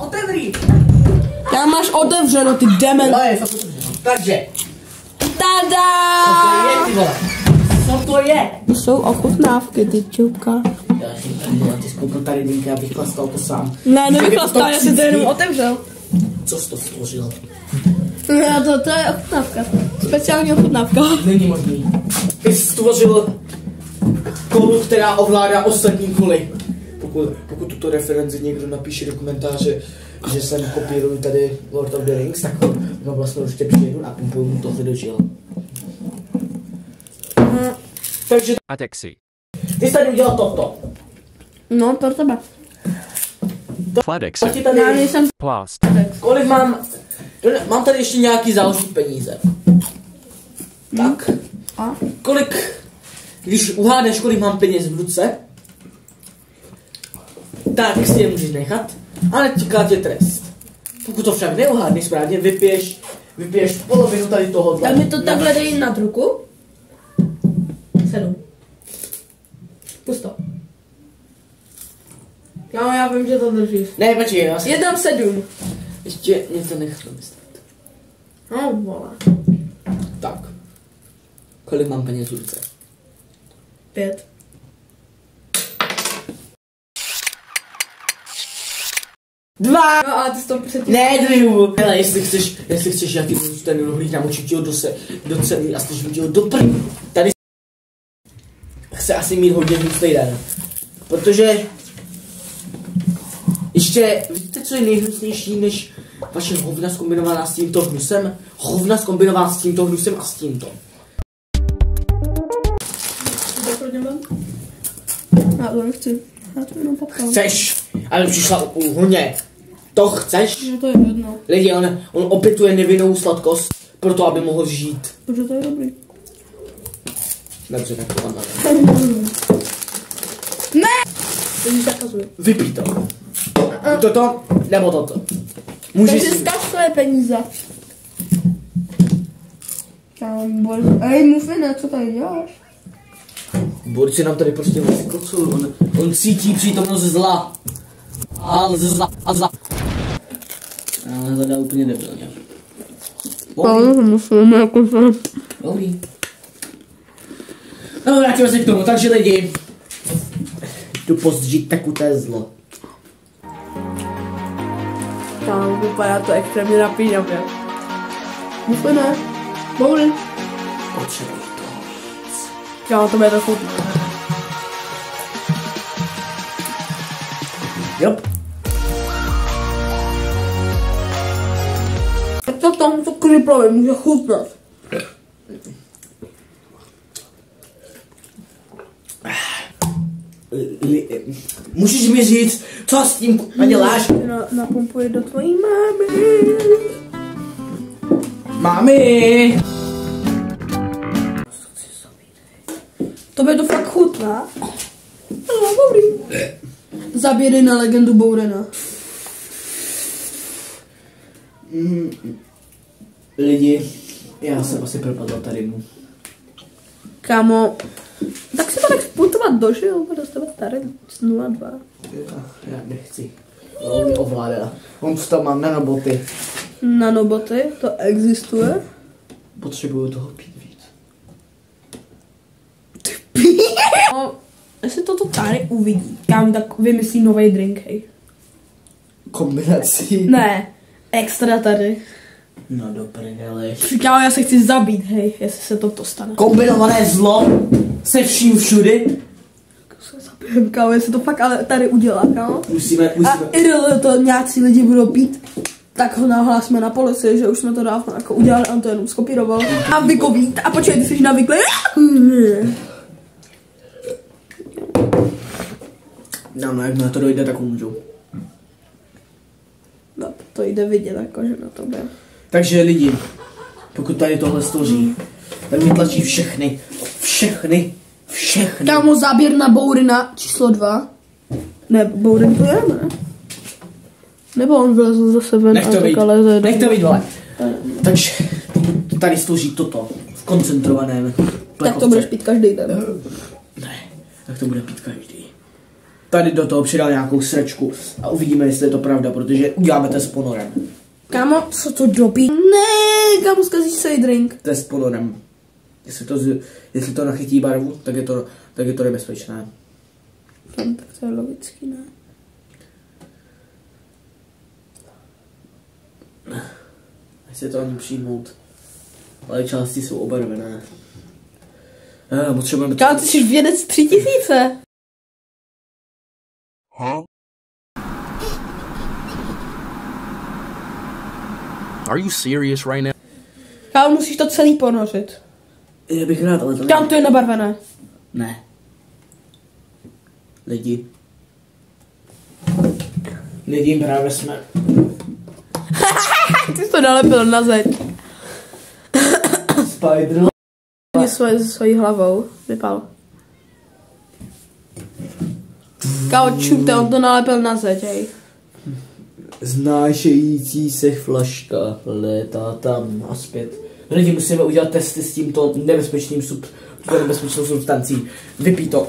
otevří. Já máš otevřeno, ty demen. No, je fakt otevřeno. Takže. Tada! Co to je, ty vole? Co to je? To jsou ochutnávky, ty čupka. Já ty spoukl tady dýmky, abych chlastal to sám. Ne, nevychlastal, já si to jenom otevřel. Co jsi to stvořil? To je ochutnávka. Speciální ochutnávka. Není možný. Ty jsi stvořil kolu, která ovládá ostatní koly. Pokud tuto referenci někdo napíše do komentáře, že jsem kopíruju tady Lord of the Rings, tak no vlastně už přijedu a pumpuju mu tohle do žil. Takže Atexi. ty jsi tady udělal toto. No, pro tebe. Fladexi. Taky tady, Já nejsem Plast. kolik mám tady ještě nějaký záložní peníze. Tak. A? Kolik, když uhádneš, kolik mám peněz v ruce, tak si je můžeš nechat, ale čeká tě trest. Pokud to však neuhádneš správně, vypiješ polovinu tady tohohle. Tak mi to takhle dej nad ruku. 7. Pust to. Já vím, že to držíš. Ne, počkej, já si... Je tam 7. Ještě něco nechám vystat. No, vole. Tak. Kolik mám peněz v ruce? 5. Dva! No a ty jsi to předtím. Ne, držu. Hele, jestli chceš, já ti můžu ten rohlík namočit ti ho do celý a složím ti ho do první. Tady chce asi mít hodně hnusný den. Protože ještě, víte, co je nejhnusnější než vaše hovna zkombinovaná s tímto hnusem? Hovna zkombinovaná s tímto hnusem a s tímto. Já to nechci. Já to jenom popkám. Chceš, ale přišla úplně. To chceš? No to je jedno. Lidi, on opětuje nevinnou sladkost, proto aby mohl žít. Protože to je dobrý. Dobře, tak to tam Ne! To ti zakazuju. Vypij to. Toto, nebo toto. Můžeš Takže si... zkaž své peníze. Ej, Mufine, co tady děláš? Borci nám tady prostě vlastně kocují. On cítí přítomnost zla. A zla. Ale hledá úplně debilně. Musíme jako se... Dobrý. No, vrátíme se k tomu, takže lidi. Jdu pozdžít tekuté zlo. Tam vypadá to extrémně napínavě. Mufine, boury. Potřebuji toho víc. Já to bude to chutné. Jo. To tam to kriplové může chutnat. Můžeš mi říct, co s tím děláš? Napumpuji do tvojí mámy. Mami! Tobě to fakt chutná? No, dobrý. Zaběry na legendu Bourena. Lidi, já jsem asi propadl tady mu. Kámo, tak si to tak sputovat dožil, bude z tebe starý 02. Já nechci. On mě ovládá. On vstal mám nanoboty. Nanoboty, to existuje. Potřebuju toho pít víc. No, jestli toto tady uvidí, kámo, tak vymyslí nový drink, hej. Kombinací. Ne, extra tady. No do prdele. Kámo, já se chci zabít, hej, jestli se toto stane. Kombinované zlo se vším všudy. Kámo, jestli to fakt ale tady udělá, kámo. Musíme. A IRL to nějací lidi budou pít, tak ho nahlásíme na policii, že už jsme to dávno jako udělali, on to jenom skopíroval. A vykoví, a počkej, ty jsi navyklý. No, jak na to dojde, tak umřu. No, to jde vidět, jakože na to bude. Takže lidi, pokud tady tohle stvoří, tak mi tlačí všechny. Kámo, záběr na Bourena číslo 2. Ne, Bouren to je, ne? Nebo on vylezl zase ven Nech to být, vole. Takže tady stvoří toto v koncentrovaném. Tak to budeš pít každý den. Ne, tak to bude pít každý. tady do toho přidal nějakou sračku a uvidíme, jestli je to pravda, protože uděláme to s ponorem. Kámo, co to dobí? Ne, kámo, zkazíš celý drink. To je s ponorem. Jestli to nachytí barvu, tak je to nebezpečné. Tak to je logický, ne? Nechci to ani přijmout. Ale části jsou obarvené. Potřebujeme... Kámo, ty jsi vědec 3000. Are you serious right now? Kámo, musíš to celý ponořit. Já bych rád, ale to ne. Kámo, to je nabarvené. Ne. Lidi právě jsme. Ty jsi to nalepil na zeď. Spider. Mě svojí hlavou vypal. Kámo, čumte, on to nalepil na zeď, hej. Znášející se flaška létá tam a zpět. Lidi, musíme udělat testy s tímto nebezpečnou substancí. Vypij to.